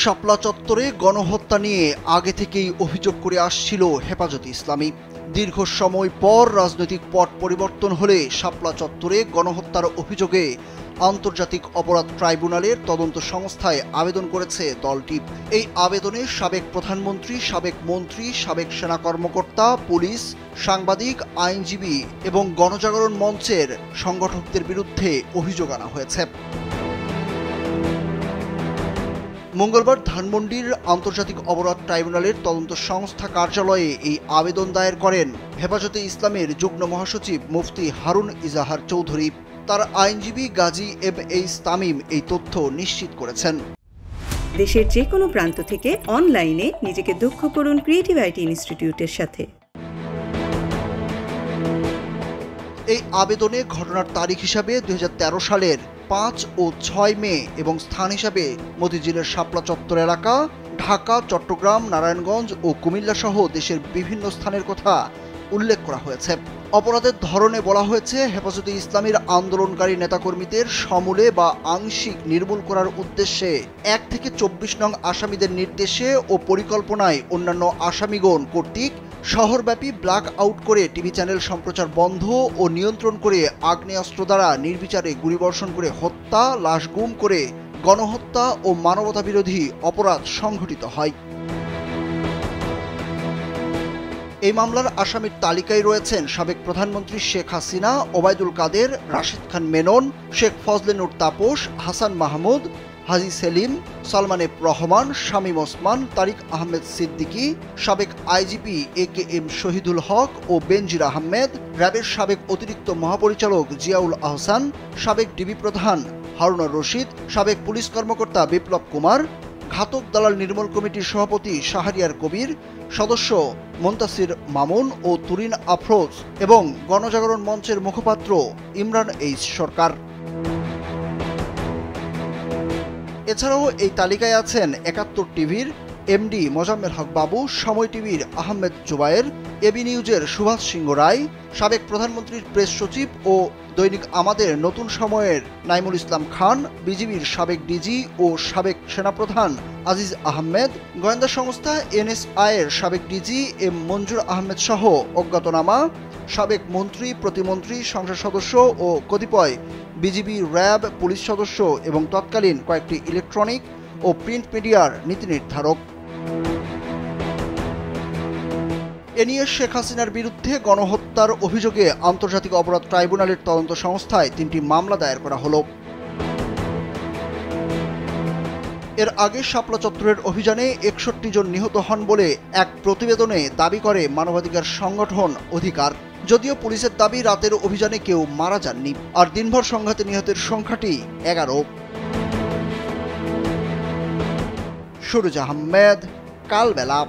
শাপলা চত্বরে গণহত্যা নিয়ে আগে থেকেই অভিযোগ করে আসছিল হেফাজতে ইসলামী। দীর্ঘ সময় পর রাজনৈতিক পট পরিবর্তন হলে শাপলা চত্বরে গণহত্যার অভিযোগে আন্তর্জাতিক অপরাধ ট্রাইব্যুনালের তদন্ত সংস্থায় আবেদন করেছে দলটি। এই আবেদনে সাবেক প্রধানমন্ত্রী, সাবেক মন্ত্রী, সাবেক সেনা কর্মকর্তা, পুলিশ, সাংবাদিক, আইনজীবী এবং গণজাগরণ মঞ্চের সংগঠকদের বিরুদ্ধে অভিযোগ আনা হয়েছে। মঙ্গলবার ধানমন্ডির আন্তর্জাতিক অপরাধ ট্রাইব্যুনালের তদন্ত সংস্থা কার্যালয়ে এই আবেদন দায়ের করেন হেফাজতে ইসলামের যুগ্ম মহাসচিব মুফতি হারুন ইজাহার চৌধুরী। তার আইনজীবী গাজী এম.এইচ তামিম এই তথ্য নিশ্চিত করেছেন। দেশের যে কোনো প্রান্ত থেকে অনলাইনে নিজেকে দক্ষ করুন ক্রিয়েটিভ আইটি ইনস্টিটিউটের সাথে। এই আবেদনে ঘটনার তারিখ হিসাবে 2013 সালের 5 ও 6 মে এবং স্থান হিসাবে মতিঝিলের শাপলা চত্বর এলাকা, ঢাকা, চট্টগ্রাম, নারায়ণগঞ্জ ও কুমিল্লা সহ দেশের বিভিন্ন স্থানের কথা উল্লেখ করা হয়েছে। অপরাধের ধরনে বলা হয়েছে হেফাজতে ইসলামীর আন্দোলনকারী নেতাকর্মীদের সমূলে বা আংশিক নির্মূল করার উদ্দেশ্যে 1 থেকে 24 নং আসামিদের নির্দেশে ও পরিকল্পনায় অন্যান্য আসামিগণ কর্তৃক শহরব্যাপী ব্ল্যাক আউট করে টিভি চ্যানেল সম্প্রচার বন্ধ ও নিয়ন্ত্রণ করে আগ্নেয়াস্ত্র দ্বারা নির্বিচারে গুলিবর্ষণ করে হত্যা, লাশ গুম করে গণহত্যা ও মানবতাবিরোধী অপরাধ সংঘটিত হয়। এই মামলার আসামির তালিকায় রয়েছেন সাবেক প্রধানমন্ত্রী শেখ হাসিনা, ওবায়দুল কাদের, রাশিদ খান মেনন, শেখ ফজলে নূর তাপস, হাসান মাহমুদ, হাজি সেলিম, সালমান এফ রহমান, শামীম ওসমান, তারিক আহমেদ সিদ্দিকী, সাবেক আইজিপি এ.কে.এম শহীদুল হক ও বেনজির আহমেদ, র্যাবের সাবেক অতিরিক্ত মহাপরিচালক জিয়াউল আহসান, সাবেক ডিবি প্রধান হারুনুর রশিদ, সাবেক পুলিশ কর্মকর্তা বিপ্লব কুমার, ঘাতক দালাল নির্মূল কমিটির সভাপতি শাহরিয়ার কবির, সদস্য মুনতাসির মামুন ও তুরিন আফরোজ এবং গণজাগরণ মঞ্চের মুখপাত্র ইমরান এইচ সরকার। এছাড়াও এই তালিকায় আছেন 71 টিভির এমডি মোজাম্মেল হক বাবু, সময় টিভির আহমেদ জুবায়ের, এবি নিউজের সুভাষ সিংহ রায়, সাবেক প্রধানমন্ত্রীর প্রেস সচিব ও দৈনিক আমাদের নতুন সময়ের নাইমুল ইসলাম খান, বিজিবির সাবেক ডিজি ও সাবেক সেনাপ্রধান আজিজ আহমেদ, গোয়েন্দা সংস্থা এনএসআই-এর সাবেক ডিজি এম মঞ্জুর আহমেদ সহ অজ্ঞাতনামা, সাবেক মন্ত্রী, প্রতিমন্ত্রী, সংসদ সদস্য ও কতিপয় বিজিবি, র্যাব, পুলিশ সদস্য এবং তৎকালীন কয়েকটি ইলেকট্রনিক ও প্রিন্ট মিডিয়ার নীতি নির্ধারক। এ নিয়ে শেখ হাসিনার বিরুদ্ধে গণহত্যার অভিযোগে আন্তর্জাতিক অপরাধ ট্রাইব্যুনালের তদন্ত সংস্থায় 3টি মামলা দায়ের করা হলো। এর আগে শাপলা চত্বরের অভিযানে 61 জন নিহত হন বলে এক প্রতিবেদনে দাবি করে মানবাধিকার সংগঠন অধিকার। যদিও পুলিশের দাবি রাতের অভিযানে কেউ মারা যাননি, আর দিনভর সংঘাতে নিহতের সংখ্যাটি 11। সুরুজ আহমেদ, কালবেলা।